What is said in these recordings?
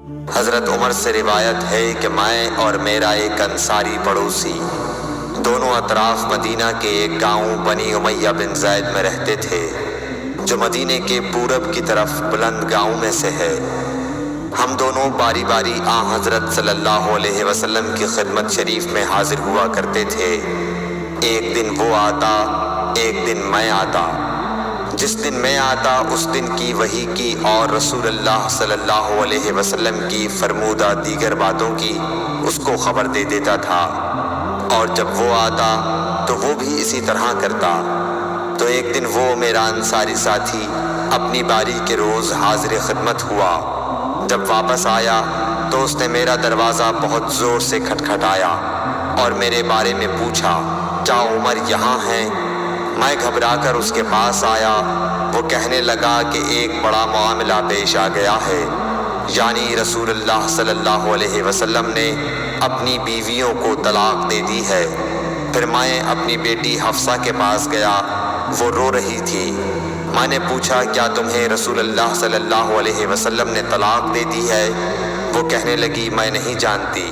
حضرت عمر سے روایت ہے کہ میں اور میرا ایک انصاری پڑوسی دونوں اطراف مدینہ کے ایک گاؤں بنی امیہ بن زید میں رہتے تھے، جو مدینے کے پورب کی طرف بلند گاؤں میں سے ہے۔ ہم دونوں باری باری حضرت صلی اللہ علیہ وسلم کی خدمت شریف میں حاضر ہوا کرتے تھے۔ ایک دن وہ آتا، ایک دن میں آتا۔ جس دن میں آتا اس دن کی وحی کی اور رسول اللہ صلی اللہ علیہ وسلم کی فرمودہ دیگر باتوں کی اس کو خبر دے دیتا تھا، اور جب وہ آتا تو وہ بھی اسی طرح کرتا۔ تو ایک دن وہ میرا انصاری ساتھی اپنی باری کے روز حاضر خدمت ہوا۔ جب واپس آیا تو اس نے میرا دروازہ بہت زور سے کھٹکھٹایا اور میرے بارے میں پوچھا، کیا عمر یہاں ہیں؟ میں گھبرا کر اس کے پاس آیا۔ وہ کہنے لگا کہ ایک بڑا معاملہ پیش آ گیا ہے، یعنی رسول اللہ صلی اللہ علیہ وسلم نے اپنی بیویوں کو طلاق دے دی ہے۔ پھر میں اپنی بیٹی حفصہ کے پاس گیا، وہ رو رہی تھی۔ میں نے پوچھا، کیا تمہیں رسول اللہ صلی اللہ علیہ وسلم نے طلاق دے دی ہے؟ وہ کہنے لگی، میں نہیں جانتی۔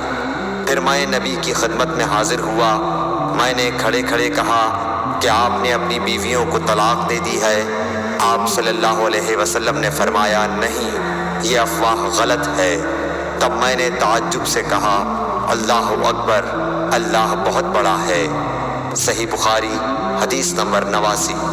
پھر میں نبی کی خدمت میں حاضر ہوا۔ میں نے کھڑے کھڑے کہا کہ آپ نے اپنی بیویوں کو طلاق دے دی ہے؟ آپ صلی اللہ علیہ وسلم نے فرمایا، نہیں، یہ افواہ غلط ہے۔ تب میں نے تعجب سے کہا، اللہ اکبر، اللہ بہت بڑا ہے۔ صحیح بخاری، حدیث نمبر 89۔